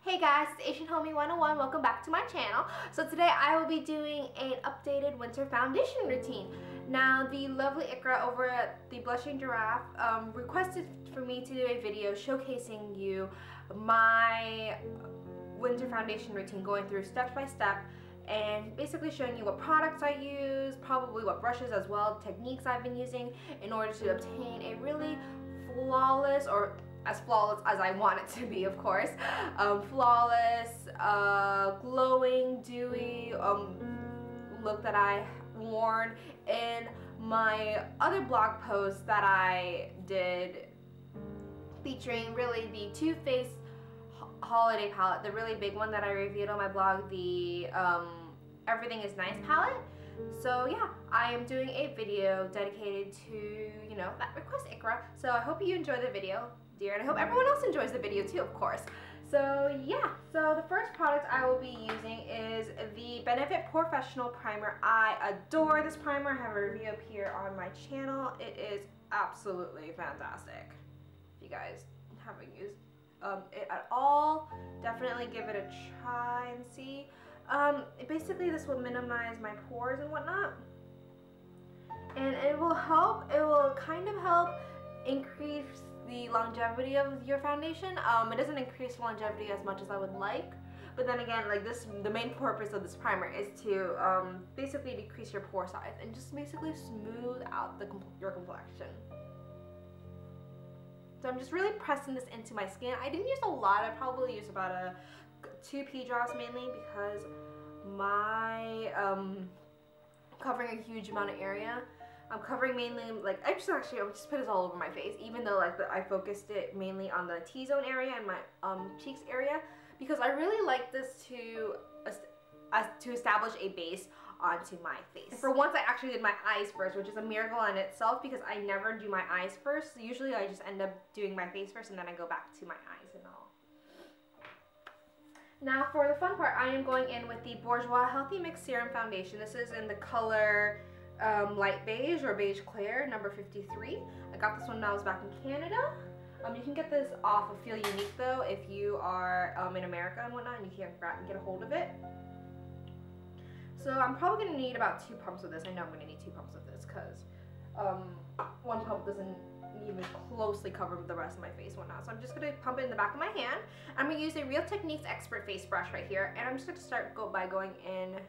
Hey guys, it's Asian Homie 101. Welcome back to my channel. So today I will be doing an updated winter foundation routine. Now the lovely Ikra over at the Blushing Giraffe requested for me to do a video showcasing you my winter foundation routine, going through step by step and basically showing you what products I use, probably what brushes as well, techniques I've been using in order to obtain a really flawless, or as flawless as I want it to be, of course, flawless, glowing, dewy look that I worn in my other blog post that I did featuring really the Too Faced holiday palette, the really big one that I reviewed on my blog, the Everything is Nice palette. So yeah, I am doing a video dedicated to, you know, that request, Ikra. So I hope you enjoy the video, dear, and I hope everyone else enjoys the video too, of course. So yeah, so the first product I will be using is the Benefit Professional Primer. I adore this primer. I have a review up here on my channel. It is absolutely fantastic. If you guys haven't used it at all, definitely give it a try and see. Basically this will minimize my pores and whatnot, and it will kind of help increase the longevity of your foundation. It doesn't increase longevity as much as I would like, but then again, like the main purpose of this primer is to basically decrease your pore size and just basically smooth out your complexion. So I'm just really pressing this into my skin. I didn't use a lot. I probably used about 2 pea drops mainly because my covering a huge amount of area. I'm covering mainly, like, I just put this all over my face, even though like I focused it mainly on the T-zone area and my cheeks area, because I really like this to establish a base onto my face. And for once I actually did my eyes first, which is a miracle in itself because I never do my eyes first. Usually I just end up doing my face first and then I go back to my eyes and all. Now for the fun part, I am going in with the Bourjois Healthy Mix Serum Foundation. This is in the color light beige or beige clear, number 53. I got this one when I was back in Canada. You can get this off of Feel Unique though if you are in America and whatnot and you can't get a hold of it. So I'm probably going to need about 2 pumps of this. I know I'm going to need 2 pumps of this because 1 pump doesn't even closely cover the rest of my face and whatnot. So I'm just going to pump it in the back of my hand. I'm going to use a Real Techniques Expert face brush right here, and I'm just going to start by going in and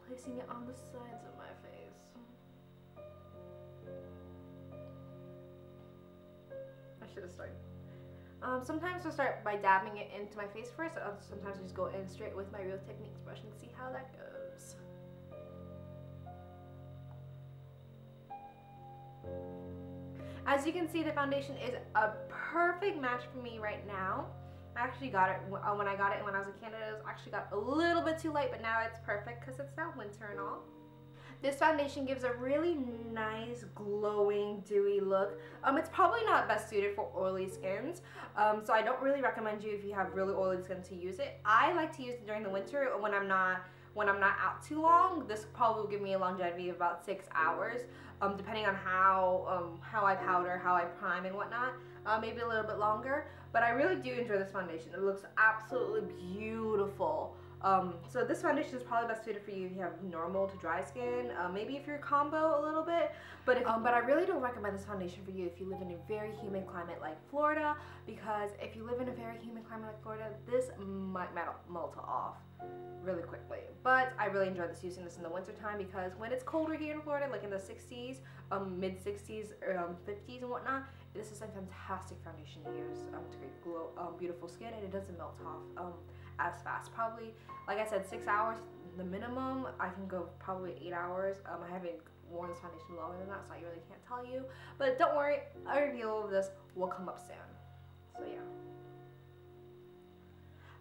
placing it on the sides of my face. I should have started. Sometimes I'll start by dabbing it into my face first, sometimes I just go in straight with my Real Techniques brush and see how that goes. As you can see, the foundation is a perfect match for me right now. I actually got it when I got it when I was in Canada. It was actually got a little bit too light, but now it's perfect because it's now winter and all. This foundation gives a really nice, glowing, dewy look. It's probably not best suited for oily skins, so I don't really recommend you if you have really oily skin to use it. I like to use it during the winter when I'm not out too long. This probably will give me a longevity of about 6 hours, depending on how I powder, how I prime and whatnot. Maybe a little bit longer, but I really do enjoy this foundation. It looks absolutely beautiful. So this foundation is probably best suited for you if you have normal to dry skin, maybe if you're combo a little bit, but I really don't recommend this foundation for you if you live in a very humid climate like Florida, because if you live in a very humid climate like Florida, this might melt off really quickly. But I really enjoy using this in the winter time because when it's colder here in Florida, like in the 60s, mid 60s, 50s and whatnot, this is a fantastic foundation to use to create beautiful skin, and it doesn't melt off as fast. Probably, like I said, 6 hours the minimum. I can go probably 8 hours. I haven't worn this foundation longer than that, so I really can't tell you, but don't worry, a review of this will come up soon. So yeah,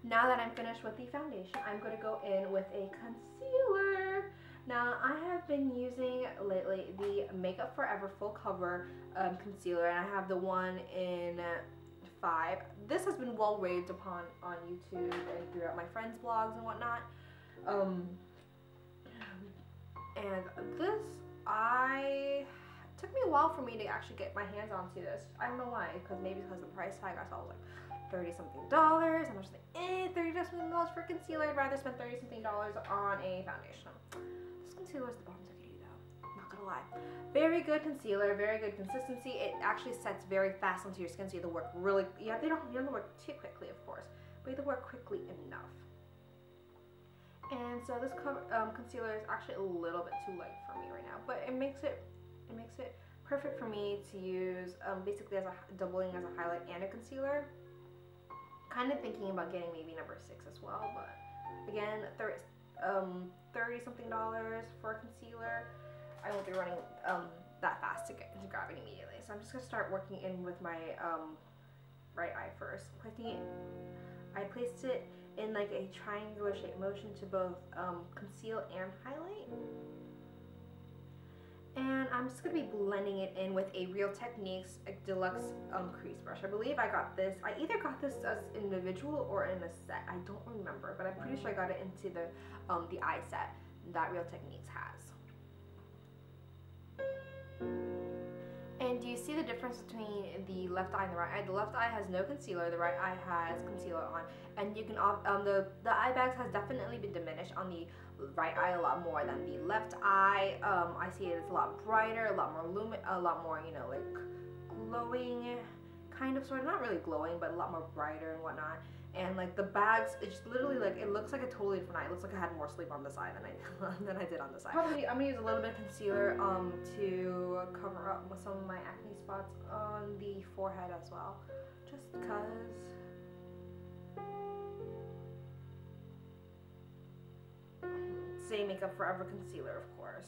now that I'm finished with the foundation, I'm going to go in with a concealer. Now I have been using lately the Makeup Forever Full Cover concealer, and I have the one in 5. This has been well raved upon on YouTube and throughout my friends' blogs and whatnot. And this, it took me a while for me to actually get my hands onto this. I don't know why, maybe because of the price tag. I was like, $30-something. I'm just like, $30-something for concealer. I'd rather spend $30-something on a foundation. This concealer is the bottom of the though. I'm not gonna lie. Very good concealer, very good consistency. It actually sets very fast onto your skin, so you have to work really. Yeah, you don't have to work too quickly, of course, but you have to work quickly enough. And so this concealer is actually a little bit too light for me right now, but it makes it perfect for me to use basically as doubling as a highlight and a concealer. Kind of thinking about getting maybe number 6 as well, but again, $30-something for a concealer. I won't be running that fast to grab it immediately, so I'm just gonna start working in with my right eye first. I placed it in like a triangular shape motion to both conceal and highlight. And I'm just going to be blending it in with a Real Techniques Deluxe crease brush. I believe I got this. I either got this as individual or in a set. I don't remember, but I'm pretty sure I got it into the eye set that Real Techniques has. And do you see the difference between the left eye and the right eye? The left eye has no concealer, the right eye has concealer on, and you can the eye bags has definitely been diminished on the right eye a lot more than the left eye. I see it's a lot brighter, a lot more you know, like glowing, kind of, sort of, not really glowing, but a lot more brighter and whatnot. And like the bags, it's just literally like, it looks like a totally different eye. It looks like I had more sleep on this eye than I did on this eye. Probably I'm gonna use a little bit of concealer to cover up with some of my acne spots on the forehead as well, just because. Same Makeup Forever concealer, of course.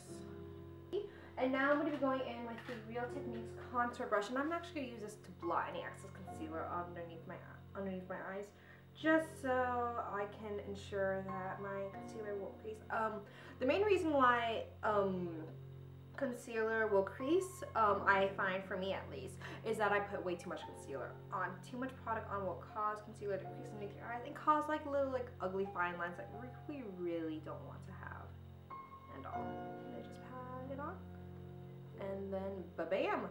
And now I'm going to be going in with the Real Techniques contour brush, and I'm actually going to use this to blot any excess concealer underneath my eyes, just so I can ensure that my concealer won't crease. The main reason why concealer will crease, I find, for me at least, is that I put way too much concealer on. Too much product on will cause concealer to crease underneath your eyes and cause like little like ugly fine lines that we really don't want to have. And all. And I just pat it on. And then ba-bam!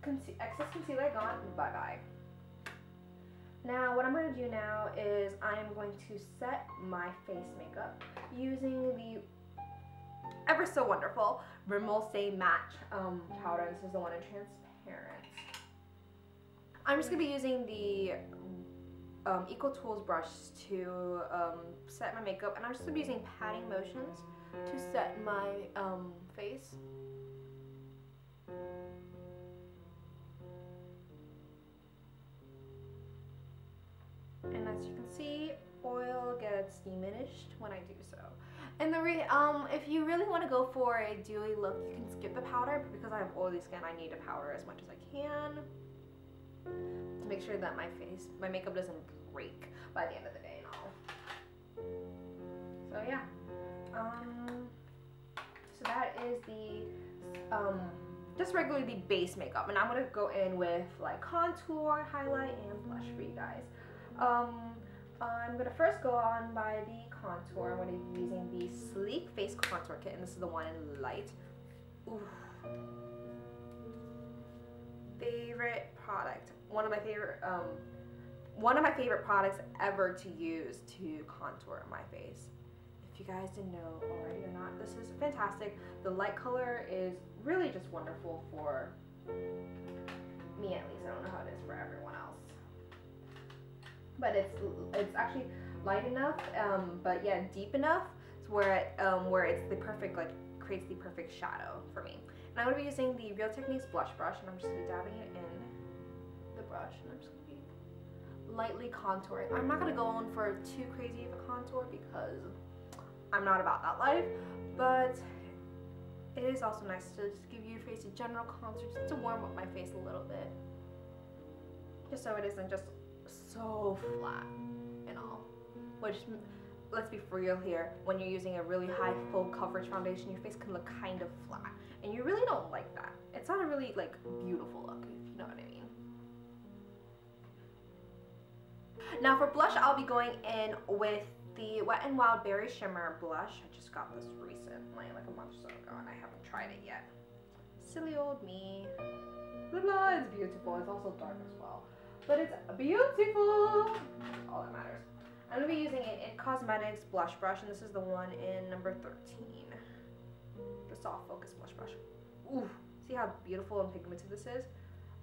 Excess concealer gone, bye-bye. Now what I'm going to do now is I'm going to set my face makeup using the ever so wonderful Rimmel Stay Matte powder. This is the one in transparent. I'm just going to be using the Equal Tools brush to set my makeup, and I'm just going to be using patting motions to set my face. And as you can see, oil gets diminished when I do so. And if you really want to go for a dewy look, you can skip the powder, but because I have oily skin, I need to powder as much as I can to make sure that my makeup doesn't break by the end of the day and all. So yeah, so that is the just regularly the base makeup, and I'm gonna go in with like contour, highlight, and blush for you guys. I'm gonna first go on by the contour. I'm gonna be using the Sleek Face Contour Kit, and this is the one in light. Ooh. Favorite product. One of my favorite products ever to use to contour my face. If you guys didn't know already or not, this is fantastic. The light color is really just wonderful for me, at least. I don't know how it is for everyone else. But it's actually light enough, but yeah, deep enough to where it's the perfect, like, creates the perfect shadow for me. And I'm gonna be using the Real Techniques blush brush, and I'm just gonna be dabbing it in the brush, and I'm just gonna be lightly contouring. I'm not gonna go on for too crazy of a contour because I'm not about that life, but it is also nice to just give your face a general contour, just to warm up my face a little bit, just so it isn't just so flat and all. Which, let's be for real here, when you're using a really high full coverage foundation, your face can look kind of flat, and you really don't like that. It's not a really like beautiful look, if you know what I mean. Now for blush, I'll be going in with the Wet n Wild Berry Shimmer blush. I just got this recently, like a month or so ago, and I haven't tried it yet. Silly old me. Blah blah, it's beautiful. It's also dark as well. but it's beautiful. All that matters. I'm going to be using an IT Cosmetics blush brush, and this is the one in number 13. The soft focus blush brush. Ooh, see how beautiful and pigmented this is?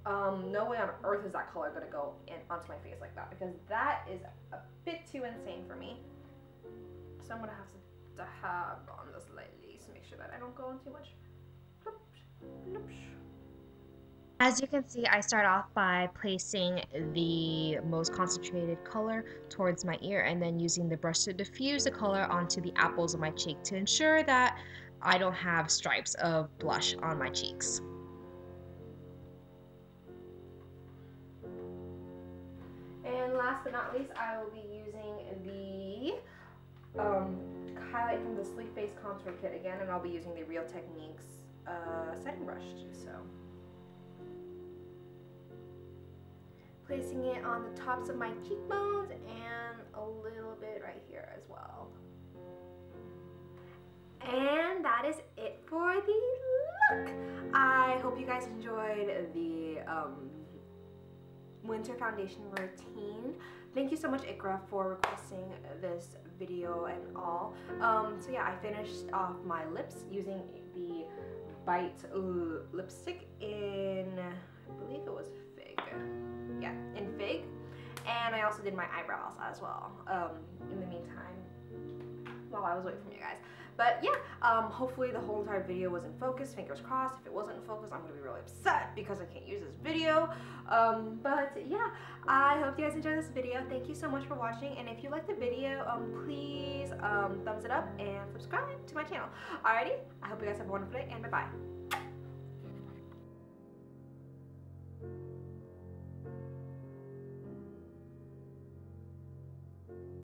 No way on earth is that color going to go onto my face like that, because that is a bit too insane for me. So I'm going to have to dab on this lightly to make sure that I don't go on too much. As you can see, I start off by placing the most concentrated color towards my ear and then using the brush to diffuse the color onto the apples of my cheek to ensure that I don't have stripes of blush on my cheeks. And last but not least, I will be using the highlight from the Sleek Face Contour Kit again, and I'll be using the Real Techniques setting brush to do so. Placing it on the tops of my cheekbones and a little bit right here as well. And that is it for the look. I hope you guys enjoyed the winter foundation routine. Thank you so much, Ikra, for requesting this video and all. So yeah, I finished off my lips using the Bite lipstick in, I believe it was Fig. Yeah, in Fig. And I also did my eyebrows as well in the meantime while I was waiting for you guys. But yeah, hopefully the whole entire video was in focus. Fingers crossed. If it wasn't in focus, I'm going to be really upset because I can't use this video. But yeah, I hope you guys enjoyed this video. Thank you so much for watching. And if you liked the video, please thumbs it up and subscribe to my channel. Alrighty, I hope you guys have a wonderful day and bye-bye.